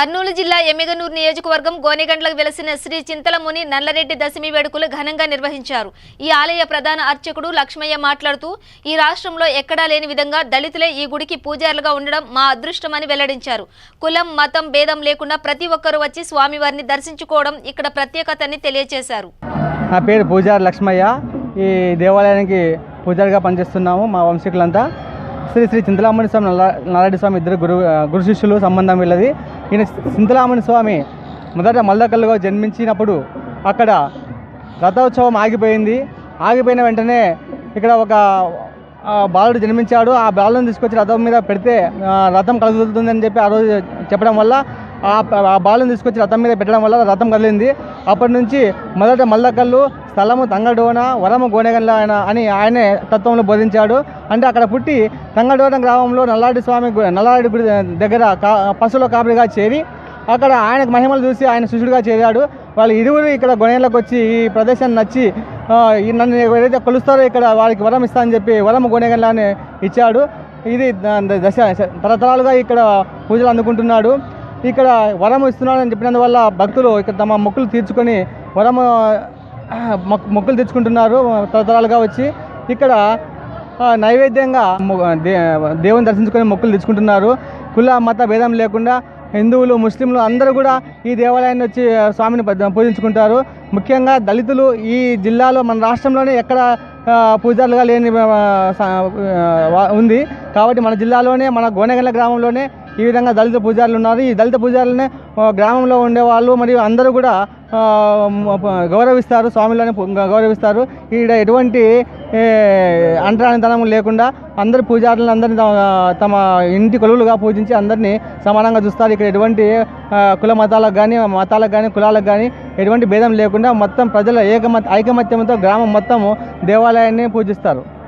కర్నూలు జిల్లా ఎమ్మిగనూరు నియోజకవర్గం గోనెగండ్లకు వెలసిన శ్రీ చింతలముని నల్లరెడ్డి దశమి వేడుకలు ఘనంగా నిర్వహించారు. ఈ ఆలయ ప్రధాన అర్చకుడు లక్ష్మయ్య మాట్లాడుతూ ఈ రాష్ట్రంలో ఎక్కడా లేని విధంగా దళితులే ఈ గుడికి పూజారులుగా ఉండడం మా అదృష్టమని వెల్లడించారు. కులం మతం భేదం లేకుండా ప్రతి ఒక్కరూ వచ్చి స్వామివారిని దర్శించుకోవడం ఇక్కడ ప్రత్యేకతని తెలియజేశారు. నా పేరు పూజారి లక్ష్మయ్య. ఈ దేవాలయానికి పూజారిగా పనిచేస్తున్నాము. మా వంశీకులంతా శ్రీ శ్రీ చింతలముని స్వామి నల్లరెడ్డి స్వామి ఇద్దరు గురు శిష్యులు సంబంధం వీళ్ళది. ఈయన చింతలముని స్వామి మొదట మల్దకల్లుగా జన్మించినప్పుడు అక్కడ రథోత్సవం ఆగిపోయింది. ఆగిపోయిన వెంటనే ఇక్కడ ఒక బాలుడు జన్మించాడు. ఆ బాలుని తీసుకొచ్చి రథం మీద పెడితే రథం కదులుతుందని చెప్పి ఆ రోజు చెప్పడం వల్ల ఆ బాలుని తీసుకొచ్చి రథం మీద పెట్టడం వల్ల రథం కదిలింది. అప్పటి నుంచి మొదట మల్దకల్లు, స్థలము తంగడోన, వరము గోనెగండ్ల అని ఆయనే తత్వంలో బోధించాడు. అంటే అక్కడ పుట్టి తంగడోన గ్రామంలో నల్లారెడ్డి గుడి దగ్గర పశువుల కాపరిగా చేరి అక్కడ ఆయనకు మహిమలు చూసి ఆయన శిష్యుడిగా చేరాడు. వాళ్ళు ఇరువురు ఇక్కడ గోనెగండ్లకు వచ్చి ఈ ప్రదేశాన్ని నచ్చి నన్ను ఏదైతే కొలుస్తారో ఇక్కడ వారికి వరం ఇస్తా అని చెప్పి వరము గోనెగండ్ల అని ఇచ్చాడు. ఇది తరతరాలుగా ఇక్కడ పూజలు అందుకుంటున్నాడు. ఇక్కడ వరము ఇస్తున్నాడని చెప్పినందువల్ల భక్తులు ఇక్కడ తమ మొక్కులు తీర్చుకొని మొక్కులు తెచ్చుకుంటున్నారు. తరతరాలుగా వచ్చి ఇక్కడ నైవేద్యంగా దేవుని దర్శించుకొని మొక్కులు తెచ్చుకుంటున్నారు. కుల మత భేదం లేకుండా హిందువులు, ముస్లింలు అందరూ కూడా ఈ దేవాలయాన్ని వచ్చి స్వామిని పూజించుకుంటారు. ముఖ్యంగా దళితులు ఈ జిల్లాలో మన రాష్ట్రంలోనే ఎక్కడ పూజారులుగా లేని ఉంది. కాబట్టి మన జిల్లాలోనే మన గోనెగండ్ల గ్రామంలోనే ఈ విధంగా దళిత పూజారులు ఉన్నారు. ఈ దళిత పూజారులనే గ్రామంలో ఉండేవాళ్ళు మరియు అందరూ కూడా గౌరవిస్తారు, స్వామిలోనే గౌరవిస్తారు. ఈడ ఎటువంటి అంటరానితనం లేకుండా అందరు పూజారులను అందరినీ తమ ఇంటి కొలువులుగా పూజించి అందరినీ సమానంగా చూస్తారు. ఇక్కడ ఎటువంటి కుల మతాలకు కానీ కులాలకు కానీ ఎటువంటి భేదం లేకుండా మొత్తం ప్రజల ఐకమత్యంతో గ్రామం మొత్తము దేవాలయాన్ని పూజిస్తారు.